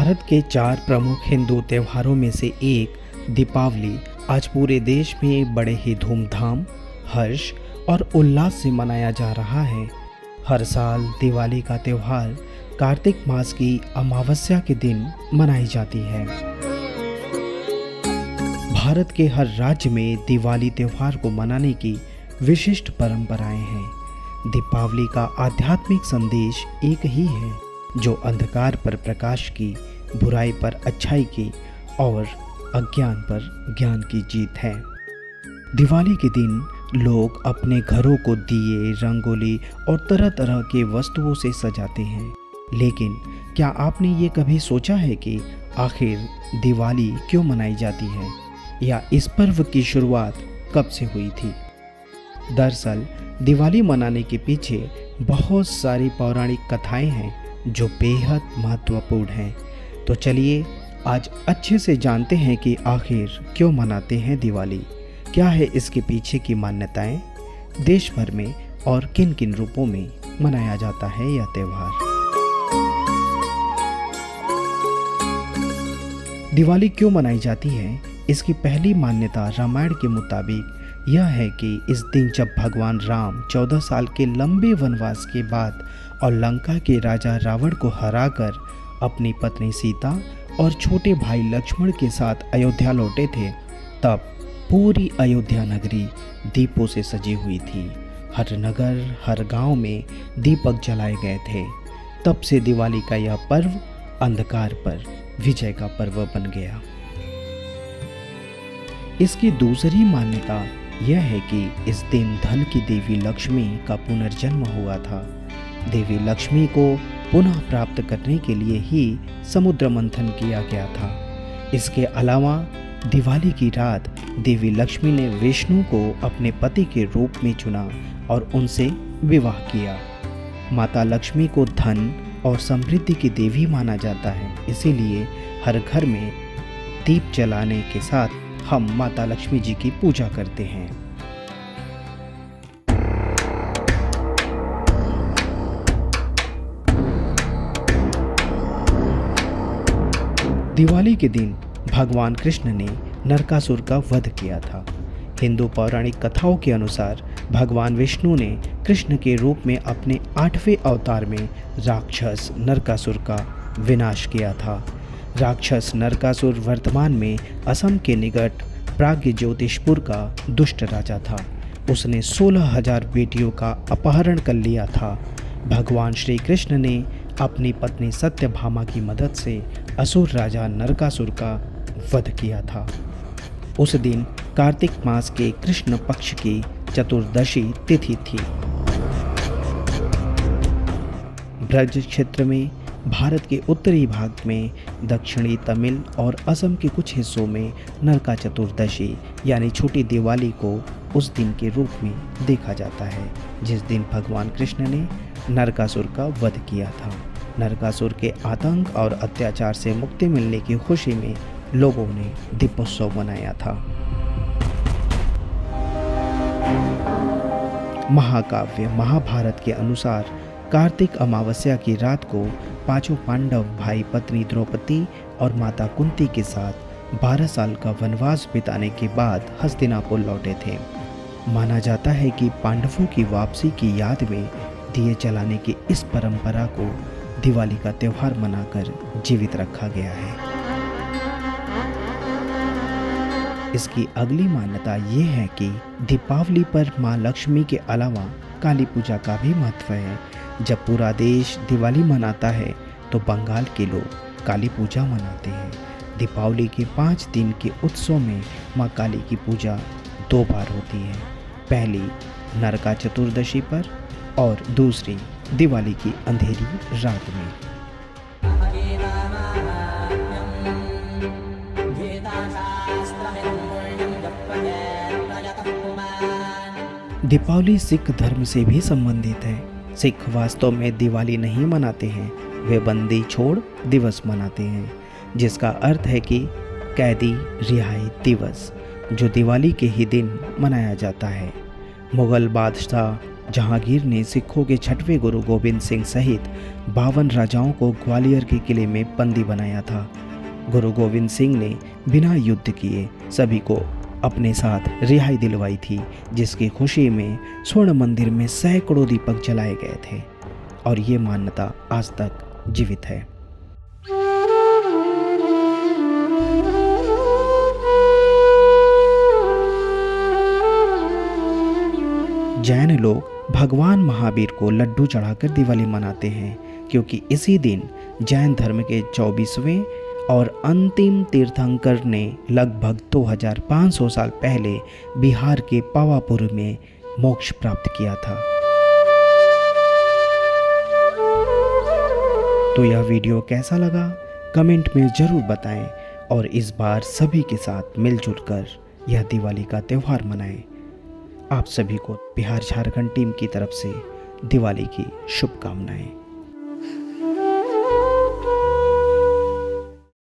भारत के 4 प्रमुख हिंदू त्योहारों में से एक दीपावली आज पूरे देश में बड़े ही धूमधाम, हर्ष और उल्लास से मनाया जा रहा है। हर साल दिवाली का त्यौहार कार्तिक मास की अमावस्या के दिन मनाई जाती है। भारत के हर राज्य में दिवाली त्यौहार को मनाने की विशिष्ट परंपराएं हैं। दीपावली का आध्यात्मिक संदेश एक ही है, जो अंधकार पर प्रकाश की, बुराई पर अच्छाई की और अज्ञान पर ज्ञान की जीत है। दिवाली के दिन लोग अपने घरों को दिए, रंगोली और तरह तरह के वस्तुओं से सजाते हैं। लेकिन क्या आपने ये कभी सोचा है कि आखिर दिवाली क्यों मनाई जाती है, या इस पर्व की शुरुआत कब से हुई थी? दरअसल दिवाली मनाने के पीछे बहुत सारी पौराणिक कथाएं हैं जो बेहद महत्वपूर्ण हैं। तो चलिए आज अच्छे से जानते हैं कि आखिर क्यों मनाते हैं दिवाली, क्या है इसके पीछे की मान्यताएं, देश भर में और किन किन रूपों में मनाया जाता है यह त्यौहार। दिवाली क्यों मनाई जाती है? इसकी पहली मान्यता रामायण के मुताबिक यह है कि इस दिन जब भगवान राम 14 साल के लंबे वनवास के बाद और लंका के राजा रावण को हराकर अपनी पत्नी सीता और छोटे भाई लक्ष्मण के साथ अयोध्या लौटे थे, तब पूरी अयोध्या नगरी दीपों से सजी हुई थी। हर नगर, हर गांव में दीपक जलाए गए थे। तब से दिवाली का यह पर्व अंधकार पर विजय का पर्व बन गया। इसकी दूसरी मान्यता यह है कि इस दिन धन की देवी लक्ष्मी का पुनर्जन्म हुआ था। देवी लक्ष्मी को पुनः प्राप्त करने के लिए ही समुद्र मंथन किया गया था। इसके अलावा दिवाली की रात देवी लक्ष्मी ने विष्णु को अपने पति के रूप में चुना और उनसे विवाह किया। माता लक्ष्मी को धन और समृद्धि की देवी माना जाता है, इसीलिए हर घर में दीप जलाने के साथ हम माता लक्ष्मी जी की पूजा करते हैं। दिवाली के दिन भगवान कृष्ण ने नरकासुर का वध किया था। हिंदू पौराणिक कथाओं के अनुसार भगवान विष्णु ने कृष्ण के रूप में अपने 8वें अवतार में राक्षस नरकासुर का विनाश किया था। राक्षस नरकासुर वर्तमान में असम के निकट प्राग्ञ ज्योतिषपुर का दुष्ट राजा था। उसने 16,000 बेटियों का अपहरण कर लिया था। भगवान श्री कृष्ण ने अपनी पत्नी सत्यभामा की मदद से असुर राजा नरकासुर का वध किया था। उस दिन कार्तिक मास के कृष्ण पक्ष की चतुर्दशी तिथि थी। ब्रज क्षेत्र में, भारत के उत्तरी भाग में, दक्षिणी तमिल और असम के कुछ हिस्सों में नरका चतुर्दशी यानी छोटी दिवाली को उस दिन के रूप में देखा जाता है जिस दिन भगवान कृष्ण ने नरकासुर का वध किया था। नरकासुर के आतंक और अत्याचार से मुक्ति मिलने की खुशी में लोगों ने दीपोत्सव मनाया था। महाकाव्य महाभारत के अनुसार कार्तिक अमावस्या की रात को 5 पांडव भाई पत्नी द्रौपदी और माता कुंती के साथ 12 साल का वनवास बिताने के बाद हस्तिनापुर लौटे थे। माना जाता है कि पांडवों की वापसी की याद में दिए जलाने की इस परंपरा को दिवाली का त्यौहार मनाकर जीवित रखा गया है। इसकी अगली मान्यता ये है कि दीपावली पर माँ लक्ष्मी के अलावा काली पूजा का भी महत्व है। जब पूरा देश दिवाली मनाता है तो बंगाल के लोग काली पूजा मनाते हैं। दीपावली के 5 दिन के उत्सव में माँ काली की पूजा 2 बार होती है, पहली नरका चतुर्दशी पर और दूसरी दिवाली की अंधेरी रात में। दीपावली सिख धर्म से भी संबंधित है। सिख वास्तव में दिवाली नहीं मनाते हैं, वे बंदी छोड़ दिवस मनाते हैं, जिसका अर्थ है कि कैदी रिहाई दिवस, जो दिवाली के ही दिन मनाया जाता है। मुगल बादशाह जहांगीर ने सिखों के छठवें गुरु गोविंद सिंह सहित 52 राजाओं को ग्वालियर के किले में बंदी बनाया था। गुरु गोविंद सिंह ने बिना युद्ध किए सभी को अपने साथ रिहाई दिलवाई थी, जिसकी खुशी में स्वर्ण मंदिर में सैकड़ों दीपक जलाए गए थे और ये मान्यता आज तक जीवित है। जैन लोग भगवान महावीर को लड्डू चढ़ाकर दिवाली मनाते हैं, क्योंकि इसी दिन जैन धर्म के 24वें और अंतिम तीर्थंकर ने लगभग 2500 साल पहले बिहार के पावापुर में मोक्ष प्राप्त किया था। तो यह वीडियो कैसा लगा कमेंट में ज़रूर बताएं और इस बार सभी के साथ मिलजुल कर यह दिवाली का त्यौहार मनाएं। आप सभी को बिहार झारखंड टीम की तरफ से दिवाली की शुभकामनाएं।